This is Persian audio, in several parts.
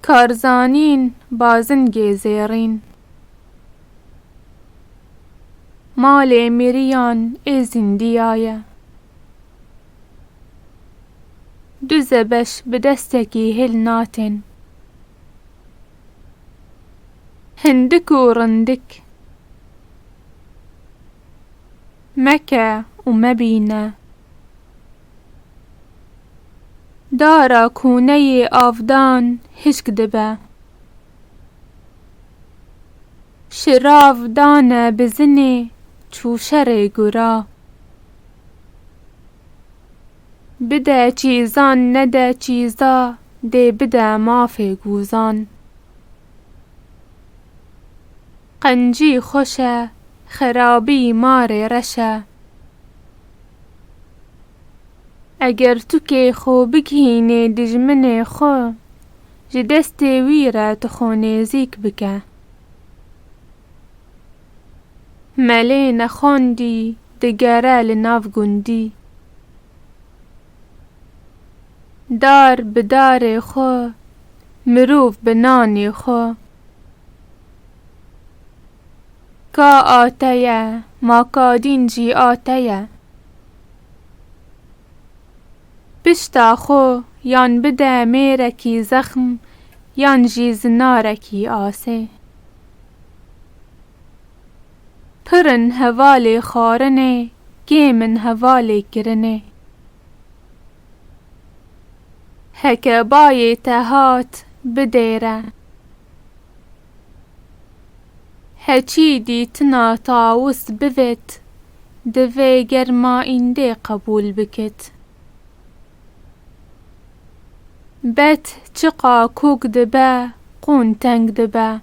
کارزانین بازنگی زیرین. مال میریان ازین دیایه. دوزبش بدستکی هل ناتن. هندک و رندک. مکه و مبینه. دارا کونه آفدان هشک دبه. شراف دانه بزنه چوشر گرا. بده چیزان نده چیزا ده بده مافی گوزان. قنجی خوشه خرابی مار رشه. اگر تو که خو بگهینه دجمن خو جدست ویره تخو نزیک بکه. ملی نخوندی دگره لناف گندی. دار بدار خو مروف بنانی خو. کا آتیه ما کادین جی آتیه. بشتا خو یان بده میرکی زخم یان جی زنارکی آسه. پرن حوالی خارنه گیمن حوالی کرنه. هکه بای تهات بدیره. هچی دیتنا تاوس بوید دوی گرما اینده قبول بکت. بت چقا کوک دبه قون تنگ دبه.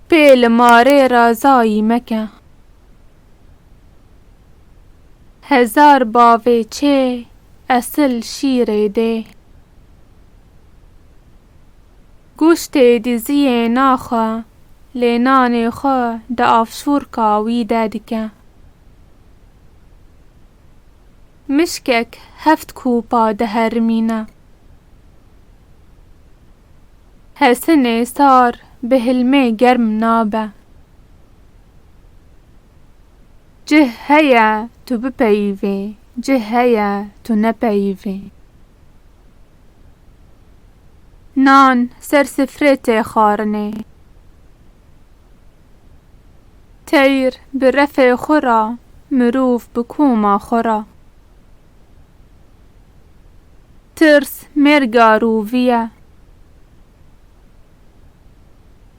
پیل ماره رازایی مکه. هزار باوی چه اصل شیره ده. گوشت دیزی ناخوا لینان خوا دا افشور کاوی دادکه. مشکک هفت کوپا ده هرمینه. حسن سار به هلمه گرم نابه. جه هیا تو بپیوی جه هیا تو نپیوی. نان سر سفرت خارنه. تیر برف خورا مروف بکوما خورا. ترس مرگاروویه.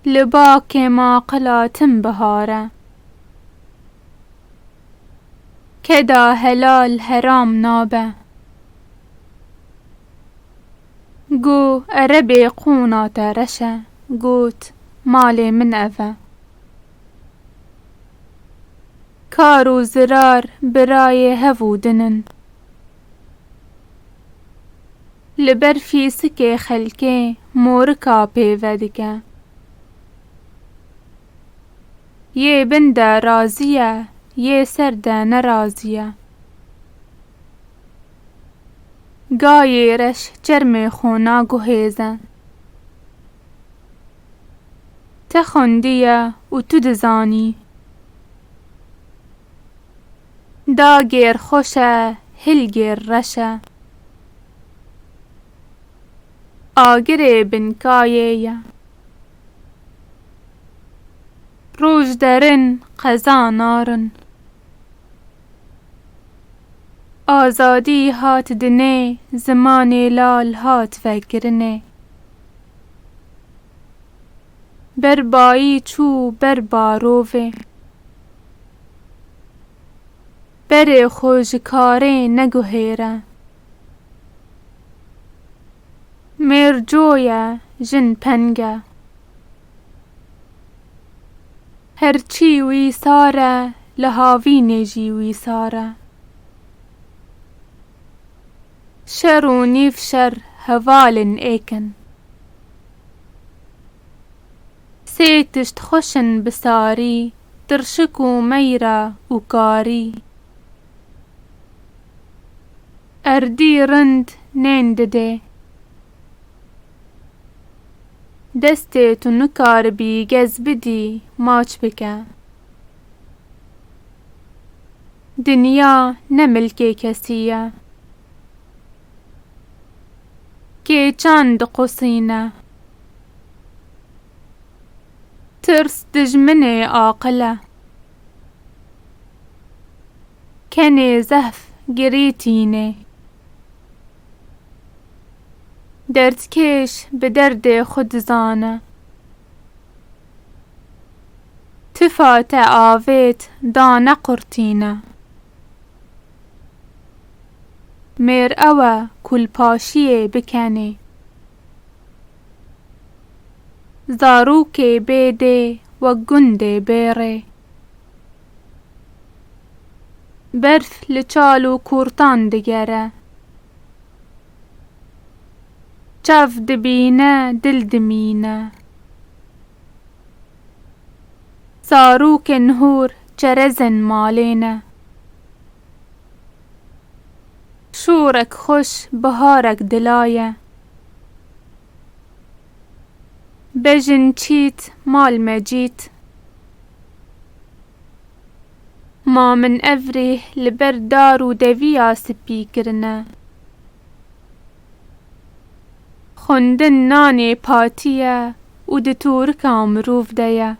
لباک ما قلاتم بهاره. کدا هلال حرام نابه. گو عربی قونا ترشه. گوت مال من اوه. کارو زرار برای هفودنن. لبر فیسک خلکه مورکا پیودکه. یه بنده رازیه یه سرده نرازیه. گایرش جرم خونا گوهیزه. تخندیه و تو دزانی. دا گیر خوشه هل گیر رشه. آگر بنکایه. روز درن قضا نارن. آزادی هات دنه زمان لال هات فکرنه. بربایی چو برباروه. بر خوشکاره نگوهیره. مرجویه جن پنگه. هرچی وی ساره لحاوی نجی وی ساره. شر و نیف شر هوالن ایکن. سیتشت خوشن بساری ترشک و میره و کاری. اردی رند نین دده دەستێت و نکاربی گەز بدی ماچ بکە. دنیا نە ملکێ کەسیە، کێچان دقوسینە. ترس دژمنێ عاقلە، kenê zehf girîtîne. Derdkêş bi derdê xwe dizane, tifa te avêt da nequrtîne. Mêr ew e kulpaşiyê bikenê, zarokê bêdê wek gundê bêrê. Berf li çal û kurtan digere, çav dibîne dil dimîne. Zarokên hûr çerezên malê ne, şûrek xweş biharek dila ye. Bejin çît mal me cît, ma min evrê li ber dar û deviya spî kirine. Xwendin nanê patî ye û di tûrika mirov de ye.